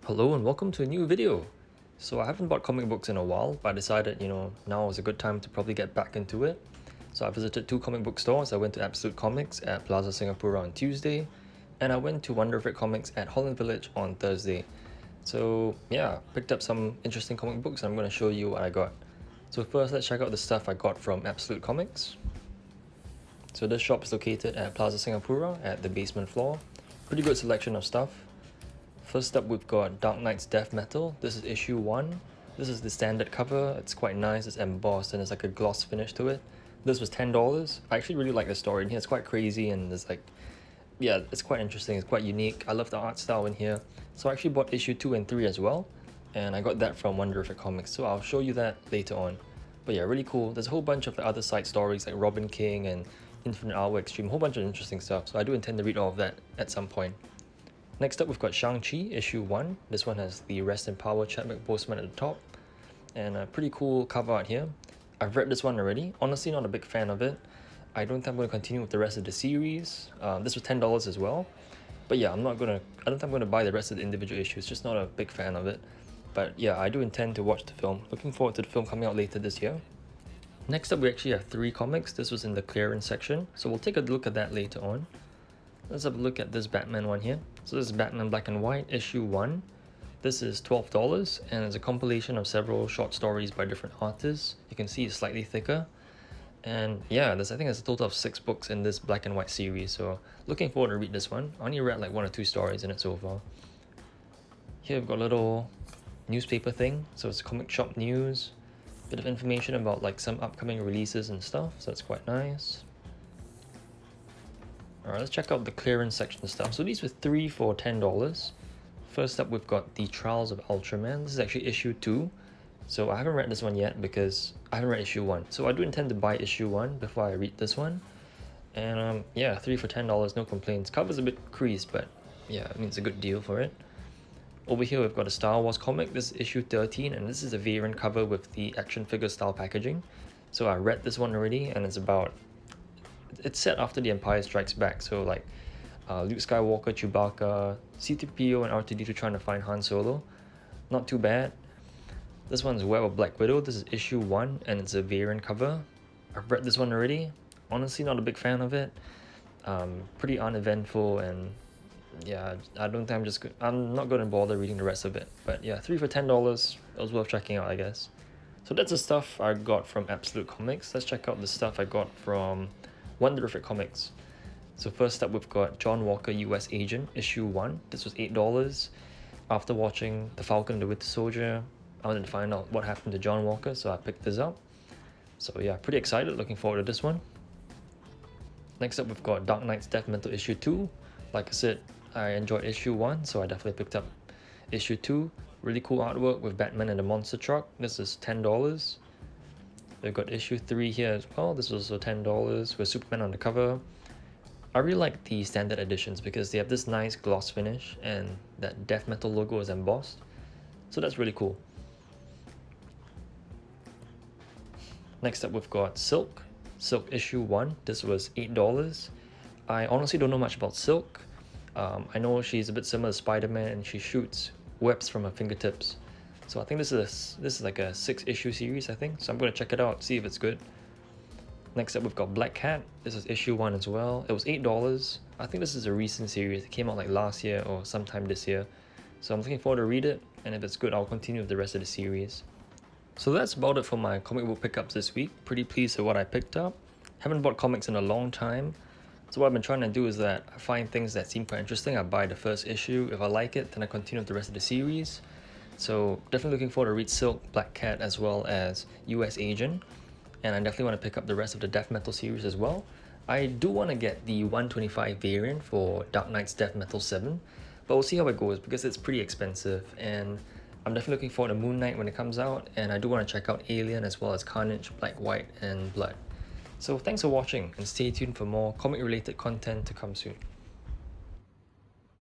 Hello and welcome to a new video. So I haven't bought comic books in a while, but I decided, now is a good time to probably get back into it. So I visited two comic book stores. I went to Absolute Comics at Plaza Singapura on Tuesday, and I went to Wonder of It Comics at Holland Village on Thursday. So yeah, picked up some interesting comic books and I'm going to show you what I got. So first, let's check out the stuff I got from Absolute Comics. So this shop is located at Plaza Singapura at the basement floor. Pretty good selection of stuff. First up, we've got Dark Knight's Death Metal. This is issue 1. This is the standard cover. It's quite nice. It's embossed and there's like a gloss finish to it. This was $10. I actually really like the story in here. It's quite crazy and there's it's quite interesting. It's quite unique. I love the art style in here. So I actually bought issue 2 and 3 as well. And I got that from Wonder of It Comics. So I'll show you that later on. But yeah, really cool. There's a whole bunch of the other side stories like Robin King and Infinite Hour Extreme. A whole bunch of interesting stuff. So I do intend to read all of that at some point. Next up, we've got Shang-Chi Issue One. This one has the Rest in Power Chadwick Boseman at the top. And a pretty cool cover art here. I've read this one already. Honestly, not a big fan of it. I don't think I'm going to continue with the rest of the series. This was $10 as well. But yeah, I don't think I'm going to buy the rest of the individual issues. Just not a big fan of it. But yeah, I do intend to watch the film. Looking forward to the film coming out later this year. Next up, we actually have 3 comics. This was in the clearance section. So we'll take a look at that later on. Let's have a look at this Batman one here. So this is Batman Black and White issue 1. This is $12 and it's a compilation of several short stories by different artists. You can see it's slightly thicker. And yeah, I think there's a total of 6 books in this Black and White series. So looking forward to read this one. I only read like 1 or 2 stories in it so far. Here we've got a little newspaper thing. So it's comic shop news. Bit of information about like some upcoming releases and stuff. So it's quite nice. Alright, let's check out the clearance section stuff. So these were 3 for $10. First up, we've got The Trials of Ultraman. This is actually issue 2. So I haven't read this one yet because I haven't read issue 1. So I do intend to buy issue 1 before I read this one. And yeah, 3 for $10, no complaints. Cover's a bit creased, but yeah, I mean it's a good deal for it. Over here we've got a Star Wars comic. This is issue 13 and this is a variant cover with the action figure style packaging. So I read this one already and it's set after The Empire Strikes Back, so like Luke Skywalker, Chewbacca, C-3PO and R2-D2 trying to find Han Solo. Not too bad. This one's Web of Black Widow. This is issue 1 and it's a variant cover. I've read this one already. Honestly, not a big fan of it. Pretty uneventful and yeah, I'm not going to bother reading the rest of it. But yeah, 3 for $10. It was worth checking out, I guess. So that's the stuff I got from Absolute Comics. Let's check out the stuff I got from Wonder of It Comics. So first up, we've got John Walker, US Agent, issue 1. This was $8. After watching The Falcon and the Winter Soldier, I wanted to find out what happened to John Walker, so I picked this up. So yeah, pretty excited, looking forward to this one. Next up, we've got Dark Knight's Death Metal issue 2. Like I said, I enjoyed issue 1, so I definitely picked up issue 2. Really cool artwork with Batman and the monster truck. This is $10. We've got issue 3 here as well. This was also $10 with Superman on the cover. I really like the standard editions because they have this nice gloss finish and that Death Metal logo is embossed. So that's really cool. Next up, we've got Silk. Silk issue 1. This was $8. I honestly don't know much about Silk. I know she's a bit similar to Spider-Man and she shoots webs from her fingertips. So I think this is like a 6-issue series, I think. So I'm going to check it out, see if it's good. Next up, we've got Black Cat. This is issue 1 as well. It was $8. I think this is a recent series. It came out like last year or sometime this year. So I'm looking forward to read it. And if it's good, I'll continue with the rest of the series. So that's about it for my comic book pickups this week. Pretty pleased with what I picked up. Haven't bought comics in a long time. So what I've been trying to do is that I find things that seem quite interesting. I buy the first issue. If I like it, then I continue with the rest of the series. So definitely looking forward to read Silk, Black Cat, as well as US Agent. And I definitely want to pick up the rest of the Death Metal series as well. I do want to get the 125 variant for Dark Knight's Death Metal 7. But we'll see how it goes because it's pretty expensive. And I'm definitely looking forward to Moon Knight when it comes out. And I do want to check out Alien as well as Carnage, Black, White, and Blood. So thanks for watching and stay tuned for more comic related content to come soon.